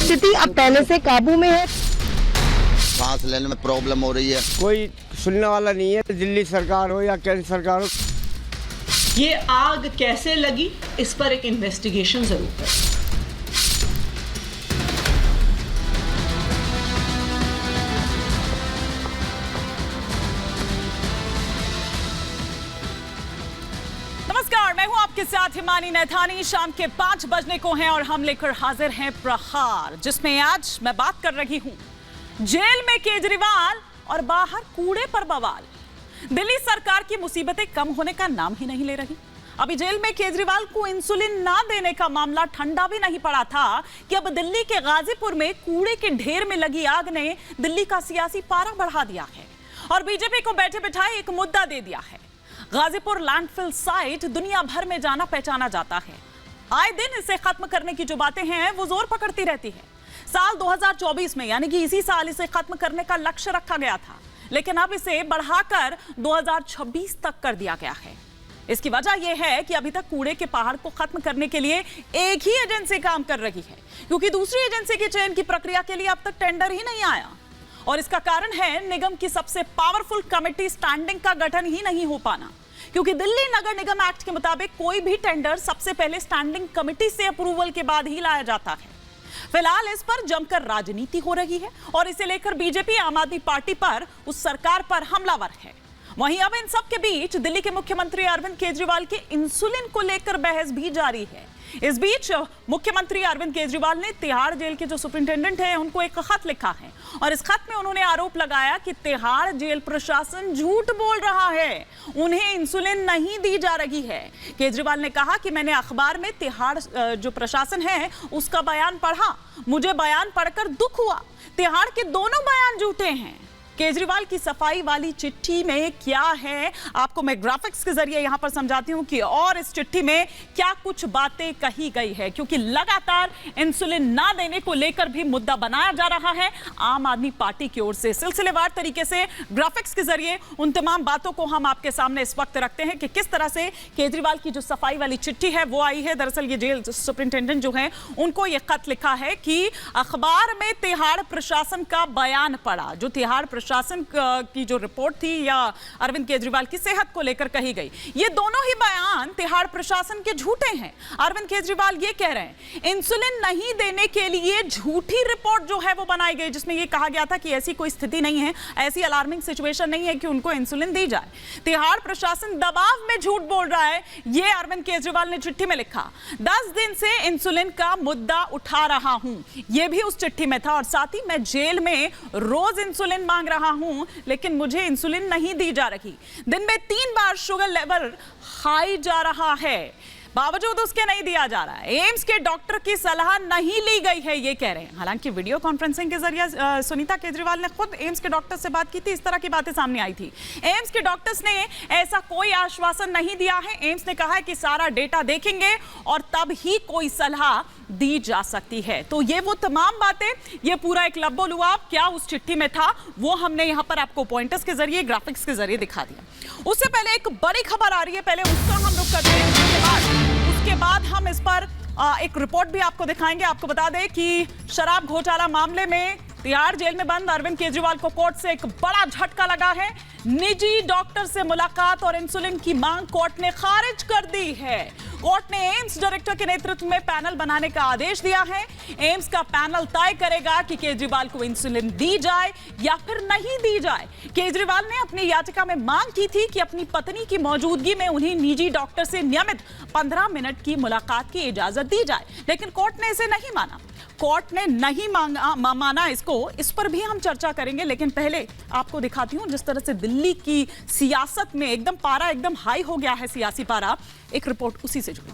स्थिति अब पहले से काबू में है। सांस लेने में प्रॉब्लम हो रही है। कोई सुनने वाला नहीं है, दिल्ली सरकार हो या केंद्र सरकार हो। ये आग कैसे लगी, इस पर एक इन्वेस्टिगेशन जरूर है। नमस्कार, मैं हूं आपके साथ हिमानी नैथानी। शाम के 5 बजने को हैं और हम लेकर हाजिर हैं प्रहार, जिसमें आज मैं बात कर रही हूं जेल में केजरीवाल और बाहर कूड़े पर बवाल। दिल्ली सरकार की मुसीबतें कम होने का नाम ही नहीं ले रही। अभी जेल में केजरीवाल को इंसुलिन ना देने का मामला ठंडा भी नहीं पड़ा था कि अब दिल्ली के गाजीपुर में कूड़े के ढेर में लगी आग ने दिल्ली का सियासी पारा बढ़ा दिया है और बीजेपी को बैठे बिठाए एक मुद्दा दे दिया है। गाजीपुर लैंडफिल साइट दुनिया भर में जाना पहचाना जाता है। आए दिन इसे खत्म करने की जो बातें हैं वो जोर पकड़ती रहती है। साल 2024 में यानी कि इसी साल इसे खत्म करने का लक्ष्य रखा गया था, लेकिन अब इसे बढ़ाकर 2026 तक कर दिया गया है। इसकी वजह यह है कि अभी तक कूड़े के पहाड़ को खत्म करने के लिए एक ही एजेंसी काम कर रही है, क्योंकि दूसरी एजेंसी के चयन की प्रक्रिया के लिए अब तक टेंडर ही नहीं आया। और इसका कारण है निगम की सबसे पावरफुल कमेटी स्टैंडिंग का गठन ही नहीं हो पाना, क्योंकि दिल्ली नगर निगम एक्ट के मुताबिक कोई भी टेंडर सबसे पहले स्टैंडिंग कमेटी से अप्रूवल के बाद ही लाया जाता है। फिलहाल इस पर जमकर राजनीति हो रही है और इसे लेकर बीजेपी आम आदमी पार्टी पर, उस सरकार पर हमलावर है। वहीं अब इन सब के बीच दिल्ली के मुख्यमंत्री अरविंद केजरीवाल के इंसुलिन को लेकर बहस भी जारी है। इस बीच मुख्यमंत्री अरविंद केजरीवाल ने तिहाड़ जेल के जो सुपरिंटेंडेंट हैं उनको एक खत लिखा है और इस खत में उन्होंने आरोप लगाया कि तिहाड़ जेल प्रशासन झूठ बोल रहा है, उन्हें इंसुलिन नहीं दी जा रही है। केजरीवाल ने कहा कि मैंने अखबार में तिहाड़ जो प्रशासन है उसका बयान पढ़ा, मुझे बयान पढ़कर दुख हुआ। तिहाड़ के दोनों बयान झूठे हैं। केजरीवाल की सफाई वाली चिट्ठी में क्या है, आपको मैं ग्राफिक्स के जरिए यहां पर समझाती हूं कि और इस चिट्ठी में क्या कुछ बातें कही गई है, क्योंकि लगातार इंसुलिन ना देने को लेकर भी मुद्दा बनाया जा रहा है आम आदमी पार्टी की ओर से। सिलसिलेवार तरीके से ग्राफिक्स के जरिए उन तमाम बातों को हम आपके सामने इस वक्त रखते हैं कि किस तरह से केजरीवाल की जो सफाई वाली चिट्ठी है वो आई है। दरअसल ये जेल सुपरिंटेंडेंट जो है उनको ये खत लिखा है कि अखबार में तिहाड़ प्रशासन का बयान पढ़ा। जो तिहाड़ शासन की जो रिपोर्ट थी या अरविंद केजरीवाल की सेहत को लेकर कही गई, ये दोनों ही बयान तिहाड़ प्रशासन के झूठे हैं। अरविंद केजरीवाल ये कह रहे हैं इंसुलिन नहीं देने के लिए झूठी रिपोर्ट जो है वो बनाई गई, जिसमें ये कहा गया था कि ऐसी कोई स्थिति नहीं है, ऐसी अलार्मिंग सिचुएशन नहीं है कि उनको इंसुलिन दी जाए। तिहाड़ प्रशासन दबाव में झूठ बोल रहा है, ये अरविंद केजरीवाल ने चिट्ठी में लिखा। 10 दिन से इंसुलिन का मुद्दा उठा रहा हूं, यह भी उस चिट्ठी में था, और साथ ही मैं जेल में रोज इंसुलिन मांग रहा हूं, लेकिन मुझे इंसुलिन नहीं दी जा रही। दिन में 3 बार शुगर लेवल हाई जा रहा है, बावजूद उसके नहीं दिया जा रहा है। एम्स के डॉक्टर की सलाह नहीं ली गई है, ये कह रहे हैं। हालांकि वीडियो कॉन्फ्रेंसिंग के जरिए सुनीता केजरीवाल ने खुद एम्स के डॉक्टर से बात की थी, इस तरह की बातें सामने आई थी। एम्स के डॉक्टर्स ने ऐसा कोई आश्वासन नहीं दिया है। एम्स ने कहा है कि सारा डेटा देखेंगे और तब ही कोई सलाह दी जा सकती है। तो ये वो तमाम बातें, ये पूरा एक लब्बो-लुआब क्या उस चिट्ठी में था वो हमने यहाँ पर आपको पॉइंटर्स के जरिए, ग्राफिक्स के जरिए दिखा दिया। उससे पहले एक बड़ी खबर आ रही है, पहले उसका हम रुख करते हैं, उसके बाद हम इस पर एक रिपोर्ट भी आपको दिखाएंगे। आपको बता दें कि शराब घोटाला मामले में तिहाड़ जेल में बंद अरविंद केजरीवाल को कोर्ट से एक बड़ा झटका लगा है। निजी डॉक्टर से मुलाकात और इंसुलिन की मांग कोर्ट ने खारिज कर दी है। कोर्ट ने एम्स डायरेक्टर के नेतृत्व में पैनल बनाने का आदेश दिया है। एम्स का पैनल तय करेगा कि केजरीवाल को इंसुलिन दी जाए या फिर नहीं दी जाए। केजरीवाल ने अपनी याचिका में मांग की थी कि अपनी पत्नी की मौजूदगी में उन्हें निजी डॉक्टर से नियमित 15 मिनट की मुलाकात की इजाजत दी जाए, लेकिन कोर्ट ने इसे नहीं माना। कोर्ट ने नहीं माना इसको, इस पर भी हम चर्चा करेंगे, लेकिन पहले आपको दिखाती हूं जिस तरह से दिल्ली की सियासत में एकदम पारा एकदम हाई हो गया है, सियासी पारा। एक रिपोर्ट उसी से जुड़ी।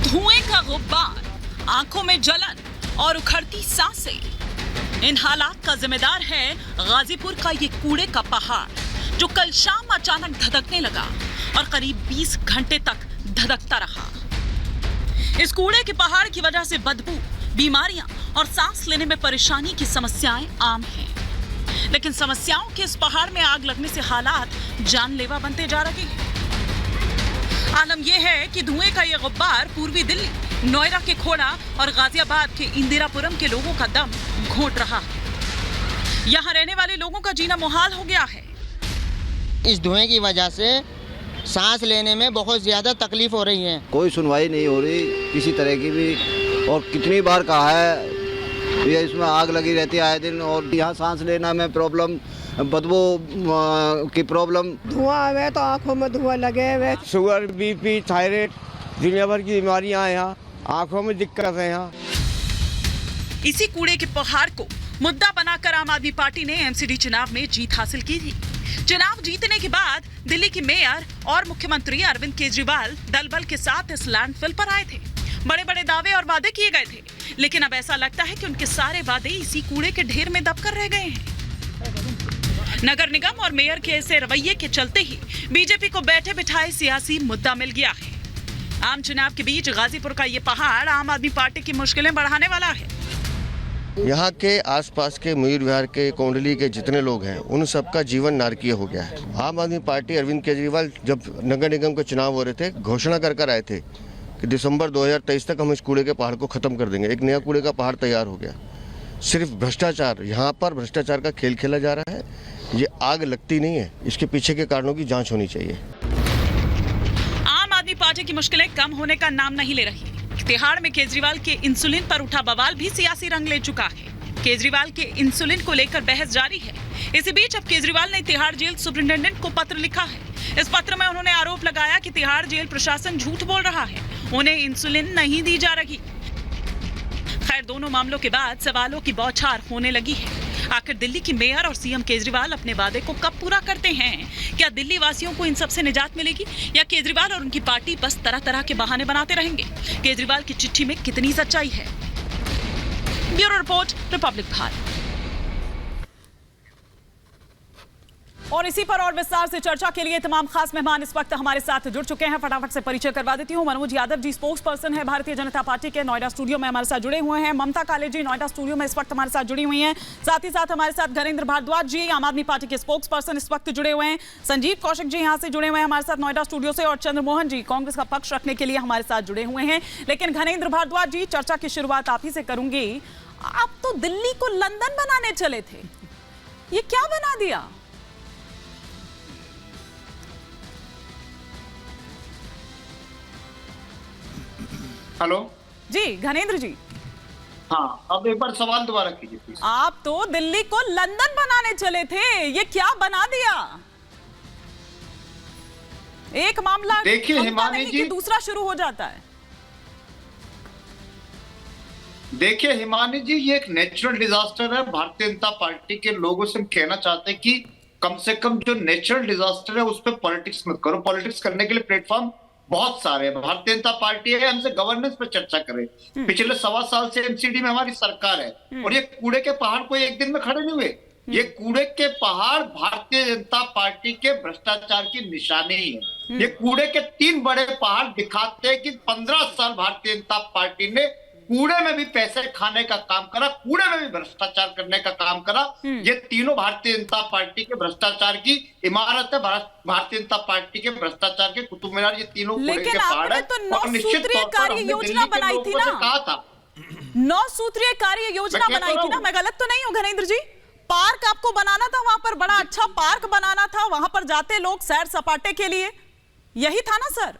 धुएं का गुब्बार, आंखों में जलन और उखड़ती सांसें, इन हालात का जिम्मेदार है गाजीपुर का ये कूड़े का पहाड़, जो कल शाम अचानक धधकने लगा और करीब 20 घंटे तक धधकता रहा। इस कूड़े के पहाड़ की वजह से बदबू, बीमारियां और सांस लेने में परेशानी की समस्याएं आम हैं। लेकिन समस्याओं के इस पहाड़ में आग लगने से हालात जानलेवा बनते जा रहे हैं। आलम यह है कि धुएं का यह गुब्बार पूर्वी दिल्ली, नोएडा के खोड़ा और गाजियाबाद के इंदिरापुरम के लोगों का दम घोंट रहा है। यहाँ रहने वाले लोगों का जीना मुहाल हो गया है। इस धुएं की वजह से सांस लेने में बहुत ज़्यादा तकलीफ हो रही है। कोई सुनवाई नहीं हो रही किसी तरह की भी, और कितनी बार कहा है ये इसमें आग लगी रहती है आए दिन, और यहाँ सांस लेना में प्रॉब्लम, बदबू की प्रॉब्लम। धुआं है तो आंखों में धुआं लगे हुए, शुगर, बीपी, थायराइड, दुनिया भर की बीमारियां हैं यहाँ, आंखों में दिक्कत है यहाँ। इसी कूड़े के पहाड़ को मुद्दा बनाकर आम आदमी पार्टी ने एमसीडी चुनाव में जीत हासिल की थी। चुनाव जीतने के बाद दिल्ली की मेयर और मुख्यमंत्री अरविंद केजरीवाल दल बल के साथ इस लैंडफिल पर आए थे। बड़े बड़े दावे और वादे किए गए थे, लेकिन अब ऐसा लगता है कि उनके सारे वादे इसी कूड़े के ढेर में दबकर रह गए हैं। नगर निगम और मेयर के ऐसे रवैये के चलते ही बीजेपी को बैठे बिठाए सियासी मुद्दा मिल गया है। आम चुनाव के बीच गाजीपुर का ये पहाड़ आम आदमी पार्टी की मुश्किलें बढ़ाने वाला है। यहाँ के आसपास के मयूर विहार के, कोंडली के जितने लोग हैं उन सबका जीवन नारकीय हो गया है। आम आदमी पार्टी अरविंद केजरीवाल जब नगर निगम के चुनाव हो रहे थे, घोषणा कर आए थे कि दिसंबर 2023 तक हम इस कूड़े के पहाड़ को खत्म कर देंगे। एक नया कूड़े का पहाड़ तैयार हो गया। सिर्फ भ्रष्टाचार, यहाँ पर भ्रष्टाचार का खेल खेला जा रहा है। ये आग लगती नहीं है, इसके पीछे के कारणों की जाँच होनी चाहिए। आम आदमी पार्टी की मुश्किलें कम होने का नाम नहीं ले रही। तिहाड़ में केजरीवाल के इंसुलिन पर उठा बवाल भी सियासी रंग ले चुका है। केजरीवाल के इंसुलिन को लेकर बहस जारी है। इसी बीच अब केजरीवाल ने तिहाड़ जेल सुपरिंटेंडेंट को पत्र लिखा है। इस पत्र में उन्होंने आरोप लगाया कि तिहाड़ जेल प्रशासन झूठ बोल रहा है, उन्हें इंसुलिन नहीं दी जा रही। खैर, दोनों मामलों के बाद सवालों की बौछार होने लगी है। आखिर दिल्ली की मेयर और सीएम केजरीवाल अपने वादे को कब पूरा करते हैं? क्या दिल्ली वासियों को इन सब से निजात मिलेगी, या केजरीवाल और उनकी पार्टी बस तरह तरह के बहाने बनाते रहेंगे? केजरीवाल की चिट्ठी में कितनी सच्चाई है? Bureau report, Republic Bharat. और इसी पर और विस्तार से चर्चा के लिए तमाम खास मेहमान इस वक्त हमारे साथ जुड़ चुके हैं। फटाफट से परिचय करवा देती हूं। मनोज यादव जी स्पोक्स पर्सन है भारतीय जनता पार्टी के, नोएडा स्टूडियो में हमारे साथ जुड़े हुए हैं। ममता काले जी नोएडा स्टूडियो में इस वक्त हमारे साथ जुड़ी हुई हैं। साथ ही साथ हमारे साथ घनेंद्र भारद्वाज जी, आम आदमी पार्टी के स्पोक्स पर्सन, इस वक्त जुड़े हुए हैं। संजीव कौशिक जी यहाँ से जुड़े हुए हैं हमारे साथ नोएडा स्टूडियो से, और चंद्रमोहन जी कांग्रेस का पक्ष रखने के लिए हमारे साथ जुड़े हुए हैं। लेकिन घनेंद्र भारद्वाज जी, चर्चा की शुरुआत आप ही से करूंगी। आप तो दिल्ली को लंदन बनाने चले थे, ये क्या बना दिया? हेलो जी घनेंद्र जी। हाँ, अब एक बार सवाल दोबारा कीजिए प्लीज। आप तो दिल्ली को लंदन बनाने चले थे, ये क्या बना दिया? एक मामला देखिए हिमानी जी, दूसरा शुरू हो जाता है। देखिए हिमानी जी, ये एक नेचुरल डिजास्टर है। भारतीय जनता पार्टी के लोगों से हम कहना चाहते हैं कि कम से कम जो नेचुरल डिजास्टर है उस पर पॉलिटिक्स मत करो। पॉलिटिक्स करने के लिए प्लेटफॉर्म बहुत सारे हैं। भारतीय जनता पार्टी है, हमसे गवर्नेंस पे चर्चा करें। पिछले 1.25 साल से एमसीडी में हमारी सरकार है, और ये कूड़े के पहाड़ कोई एक दिन में खड़े नहीं हुए। ये कूड़े के पहाड़ भारतीय जनता पार्टी के भ्रष्टाचार की निशानी है। ये कूड़े के 3 बड़े पहाड़ दिखाते हैं कि 15 साल भारतीय जनता पार्टी ने कूड़े में भी पैसे खाने का काम करा, कूड़े में भी भ्रष्टाचार करने का काम करा। ये तीनों भारतीय जनता पार्टी के भ्रष्टाचार की इमारत है। भारतीय जनता पार्टी के भ्रष्टाचार के कुतुब मीनार ये तीनों कूड़े के पहाड़ है। तो 9 सूत्रीय कार्य योजना बनाई थी ना, कहा था 9 सूत्रीय कार्य योजना बनाई थी ना, मैं गलत तो नहीं हूँ घनेंद्र जी? पार्क आपको बनाना था, वहां पर बड़ा अच्छा पार्क बनाना था, वहां पर जाते लोग सैर सपाटे के लिए, यही था ना सर?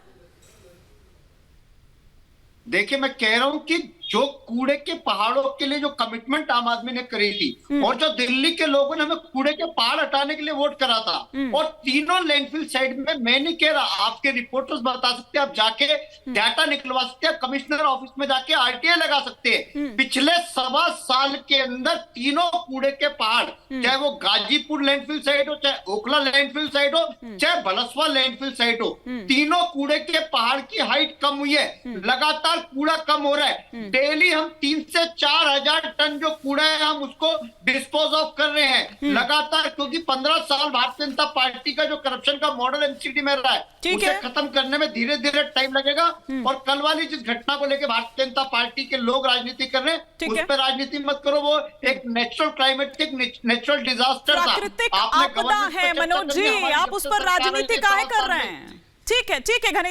देखिए मैं कह रहा हूं कि जो कूड़े के पहाड़ों के लिए जो कमिटमेंट आम आदमी ने करी थी, और जो दिल्ली के लोगों ने हमें कूड़े के पहाड़ हटाने के लिए वोट करा था, और तीनों लैंडफिल साइड में, मैं नहीं कह रहा, आपके रिपोर्टर्स बता सकते हैं, आप जाके डाटा निकलवा सकते हैं, कमिश्नर ऑफिस में जाके आरटीआई लगा सकते हैं। पिछले 1.25 साल के अंदर तीनों कूड़े के पहाड़, चाहे वो गाजीपुर लैंडफिल साइड हो, चाहे ओखला लैंडफिल साइड हो, चाहे बलसवा लैंडफिल साइड हो, तीनों कूड़े के पहाड़ की हाइट कम हुई है। लगातार कूड़ा कम हो रहा है। डेली हम 3 से 4 हजार टन जो कूड़ा है हम उसको डिस्पोज ऑफ कर रहे हैं लगातार, क्योंकि 15 साल भारतीय जनता पार्टी का जो करप्शन का मॉडल एमसीडी में रहा है उसे खत्म करने में धीरे धीरे टाइम लगेगा। और कल वाली जिस घटना को लेकर भारतीय जनता पार्टी के लोग राजनीति कर रहे हैं, उस पर राजनीति मत करो। वो एक नेचुरल क्लाइमेटिक नेचुरल डिजास्टर प्राकृतिक आपदा है मनोज जी, आप उस पर राजनीति काहे कर रहे हैं? ठीक है घनी